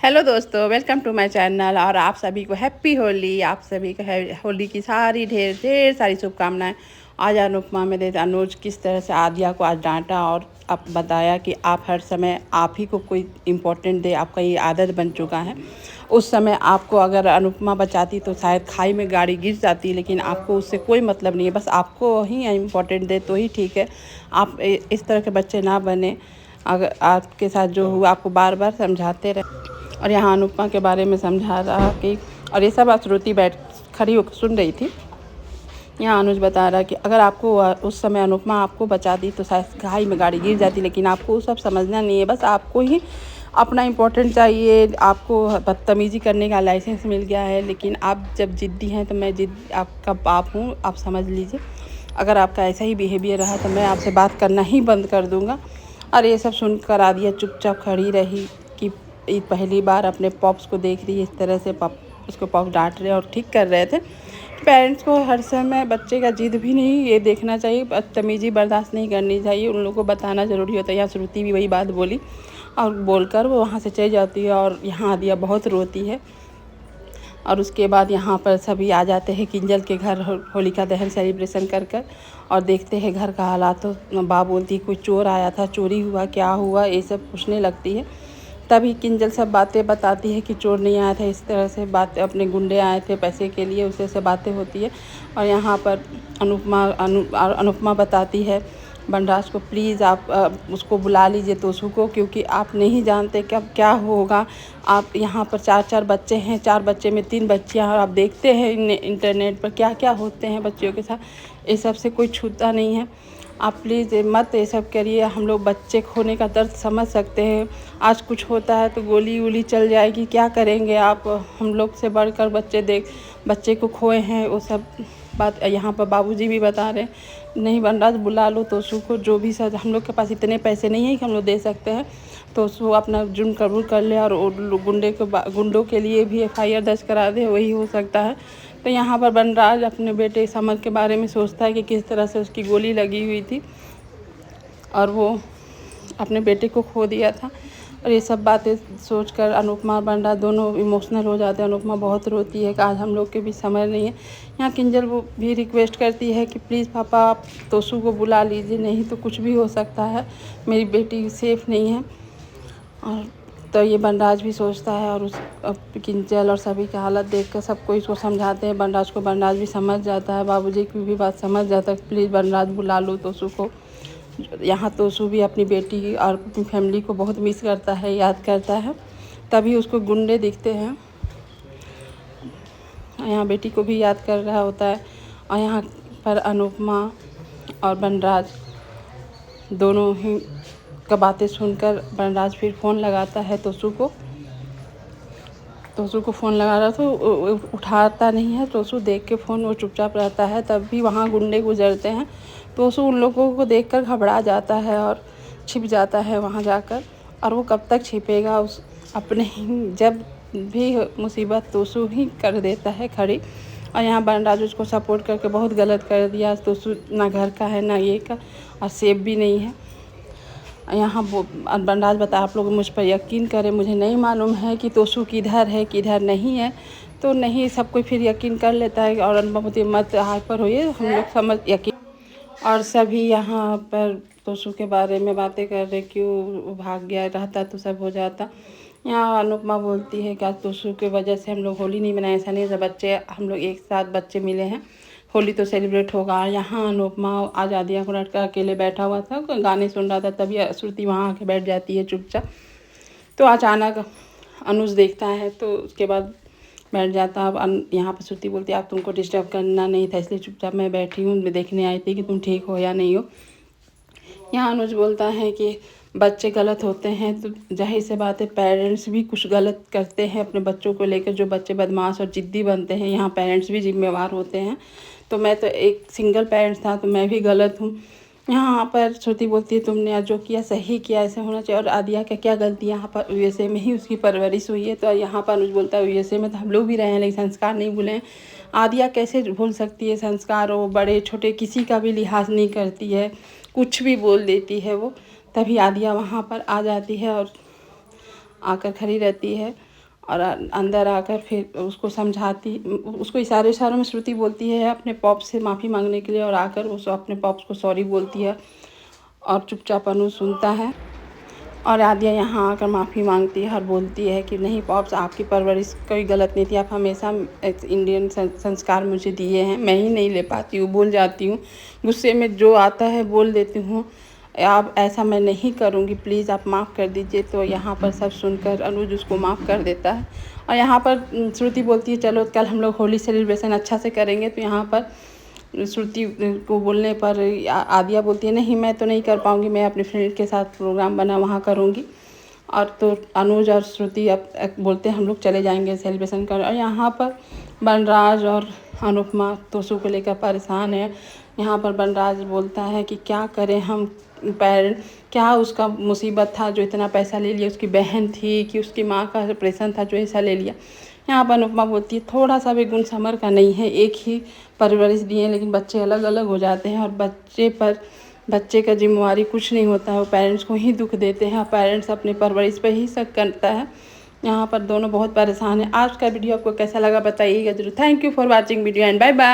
Hello दोस्तों, welcome to my channel. और आप सभी को हैप्पी होली। आप सभी को होली की सारी ढेर ढेर सारी शुभकामनाएं। आज अनुपमा में देते अनुज किस तरह से आद्या को आज डांटा और अब बताया कि आप हर समय आप ही को कोई इम्पोर्टेंट दे, आपका ये आदत बन चुका है। उस समय आपको अगर अनुपमा बचाती तो शायद खाई में गाड़ी गिर जाती, लेकिन आपको उससे कोई मतलब नहीं है, बस आपको ही इम्पोर्टेंट दे तो ही ठीक है। आप इस तरह के बच्चे ना बने। अगर आपके साथ जो हुआ आपको बार बार समझाते रहे। और यहाँ अनुपमा के बारे में समझा रहा कि, और ये सब श्रुति बैठ खड़ी होकर सुन रही थी। यहाँ अनुज बता रहा कि अगर आपको उस समय अनुपमा आपको बचा दी तो शायद खाई में गाड़ी गिर जाती, लेकिन आपको वो सब समझना नहीं है। बस आपको ही अपना इम्पोर्टेंट चाहिए। आपको बदतमीज़ी करने का लाइसेंस मिल गया है, लेकिन आप जब ज़िद्दी हैं तो मैं जिद आपका बाप हूँ, आप समझ लीजिए। अगर आपका ऐसा ही बिहेवियर रहा तो मैं आपसे बात करना ही बंद कर दूँगा। और ये सब सुनकर आदिया चुपचाप खड़ी रही कि पहली बार अपने पॉप्स को देख रही है इस तरह से। उसको पॉप्स डांट रहे और ठीक कर रहे थे। पेरेंट्स को हर समय बच्चे का जिद भी नहीं ये देखना चाहिए, बदतमीज़ी बर्दाश्त नहीं करनी चाहिए, उन लोगों को बताना ज़रूरी होता है। यहाँ श्रुति भी वही बात बोली और बोलकर वो वहाँ से चली जाती है। और यहाँ आदिया बहुत रोती है। और उसके बाद यहाँ पर सभी आ जाते हैं किंजल के घर होलिका दहन सेलिब्रेशन कर और देखते हैं घर का हालात। तो बा बोलती कोई चोर आया था, चोरी हुआ, क्या हुआ, ये सब पूछने लगती है। तभी किंजल सब बातें बताती है कि चोर नहीं आया था, इस तरह से बातें, अपने गुंडे आए थे पैसे के लिए, उसे से बातें होती है। और यहाँ पर अनुपमा बताती है बनराज को, प्लीज़ आप उसको बुला लीजिए तोसू को, क्योंकि आप नहीं जानते कब क्या होगा। आप यहाँ पर 4 बच्चे हैं, 4 बच्चे में 3 बच्चियाँ, और आप देखते हैं इंटरनेट पर क्या क्या होते हैं बच्चियों के साथ। ये सब से कोई छूता नहीं है। आप प्लीज़ मत ये सब करिए। हम लोग बच्चे खोने का दर्द समझ सकते हैं। आज कुछ होता है तो गोली वोली चल जाएगी, क्या करेंगे आप। हम लोग से बढ़कर बच्चे को खोए हैं, वो सब बात यहाँ पर बाबूजी भी बता रहे हैं। नहीं बनराज बुला लो तोसू को, जो भी सर, हम लोग के पास इतने पैसे नहीं है कि हम लोग दे सकते हैं। तोसू अपना जुर्म कबूल कर ले और गुंडों के लिए भी FIR दर्ज करा दे, वही हो सकता है। तो यहाँ पर बनराज अपने बेटे समर के बारे में सोचता है कि किस तरह से उसकी गोली लगी हुई थी और वो अपने बेटे को खो दिया था। और ये सब बातें सोचकर अनुपमा और बनराज दोनों इमोशनल हो जाते हैं। अनुपमा बहुत रोती है कि आज हम लोग के भी समझ नहीं है। यहाँ किंजल वो भी रिक्वेस्ट करती है कि प्लीज़ पापा आप तोसू को बुला लीजिए, नहीं तो कुछ भी हो सकता है, मेरी बेटी सेफ़ नहीं है। और तो ये बनराज भी सोचता है। और किंजल और सभी की हालत देखकर सब कोई इसको समझाते हैं बनराज को। बनराज भी समझ जाता है, बाबूजी की भी बात समझ जाता है, प्लीज़ बनराज बुला लो तोसू को। यहाँ तोसू भी अपनी बेटी और अपनी फैमिली को बहुत मिस करता है, याद करता है। तभी उसको गुंडे दिखते हैं, यहाँ बेटी को भी याद कर रहा होता है। और यहाँ पर अनुपमा और बनराज दोनों ही का बातें सुनकर बनराज फिर फ़ोन लगाता है तोसू को फ़ोन लगा रहा तो उठाता नहीं है। तोसू देख के फ़ोन वो चुपचाप रहता है। तब भी वहाँ गुंडे गुजरते हैं। तोसू उन लोगों को देखकर घबरा जाता है और छिप जाता है वहाँ जाकर। और वो कब तक छिपेगा, उस अपने ही जब भी मुसीबत तोसू ही कर देता है खड़ी। और यहाँ बनराज उसको सपोर्ट करके बहुत गलत कर दिया। तोसू ना घर का है ना ये का, और सेफ भी नहीं है। यहाँ बनराज बता, आप लोग मुझ पर यकीन करें, मुझे नहीं मालूम है कि तोसू किधर है किधर नहीं है। तो नहीं, सब कोई फिर यकीन कर लेता है। और अनुपमा मत हाइपर होइए, हम लोग समझ यकीन। और सभी यहाँ पर तोसू के बारे में बातें कर रहे, क्यों भाग गया, रहता तो सब हो जाता। यहाँ अनुपमा बोलती है कि आज तोसू की वजह से हम लोग होली नहीं मनाए। ऐसा नहीं, सब बच्चे हम लोग एक साथ बच्चे मिले हैं, होली तो सेलिब्रेट होगा। यहाँ अनुपमा आज आदिया को लड़का अकेले बैठा हुआ था, गाने सुन रहा था, तभी श्रुति वहाँ आके बैठ जाती है चुपचाप। तो अचानक अनुज देखता है तो उसके बाद बैठ जाता। अब यहाँ पर श्रुति बोलती है आप तुमको डिस्टर्ब करना नहीं था, इसलिए चुपचाप मैं बैठी हूँ, मैं देखने आई थी कि तुम ठीक हो या नहीं हो। यहाँ अनुज बोलता है कि बच्चे गलत होते हैं तो जाहिर सी बात है, पेरेंट्स भी कुछ गलत करते हैं अपने बच्चों को लेकर। जो बच्चे बदमाश और ज़िद्दी बनते हैं, यहाँ पेरेंट्स भी जिम्मेवार होते हैं। तो मैं तो एक सिंगल पेरेंट्स था तो मैं भी गलत हूँ। यहाँ पर श्रुति बोलती है तुमने आज जो किया सही किया, ऐसे होना चाहिए। और आदिया का क्या गलती, यहाँ पर USA में ही उसकी परवरिश हुई है। तो यहाँ पर अनुज बोलता है USA में तो हम लोग भी रहे हैं, लेकिन संस्कार नहीं भूले हैं। आदिया कैसे भूल सकती है संस्कार, वो बड़े छोटे किसी का भी लिहाज नहीं करती है, कुछ भी बोल देती है वो। तभी आदिया वहाँ पर आ जाती है और आकर खड़ी रहती है। और अंदर आकर फिर उसको समझाती, उसको इशारों में श्रुति बोलती है अपने पॉप से माफ़ी मांगने के लिए, और आकर उस अपने पॉप्स को सॉरी बोलती है और चुपचाप अनु सुनता है। और आद्या यहाँ आकर माफ़ी मांगती है और बोलती है कि नहीं पॉप्स, आपकी परवरिश कोई गलत नहीं थी, आप हमेशा इंडियन संस्कार मुझे दिए हैं, मैं ही नहीं ले पाती हूँ, भूल जाती हूँ, गुस्से में जो आता है बोल देती हूँ, आप ऐसा मैं नहीं करूँगी, प्लीज़ आप माफ़ कर दीजिए। तो यहाँ पर सब सुनकर अनुज उसको माफ़ कर देता है। और यहाँ पर श्रुति बोलती है चलो कल हम लोग होली सेलिब्रेशन अच्छा से करेंगे। तो यहाँ पर श्रुति को बोलने पर आद्या बोलती है नहीं मैं तो नहीं कर पाऊँगी, मैं अपने फ्रेंड के साथ प्रोग्राम बना वहाँ करूँगी। और तो अनुज और श्रुति अब बोलते हैं हम लोग चले जाएंगे सेलिब्रेशन कर। और यहाँ पर बनराज और अनुपमा तोसू को लेकर परेशान है। यहाँ पर बनराज बोलता है कि क्या करें हम, पेरेंट क्या उसका मुसीबत था जो इतना पैसा ले लिया, उसकी बहन थी कि उसकी माँ का ऑपरेशन था जो ऐसा ले लिया। यहाँ पर अनुपमा बोलती है थोड़ा सा भी गुण समर का नहीं है, एक ही परवरिश दिए लेकिन बच्चे अलग अलग हो जाते हैं, और बच्चे का जिम्मेवारी कुछ नहीं होता है, वो पेरेंट्स को ही दुख देते हैं और पेरेंट्स अपनी परवरिश पे ही शक करता है। यहाँ पर दोनों बहुत परेशान हैं। आज का वीडियो आपको कैसा लगा बताइएगा जरूर। Thank you for watching video and bye bye.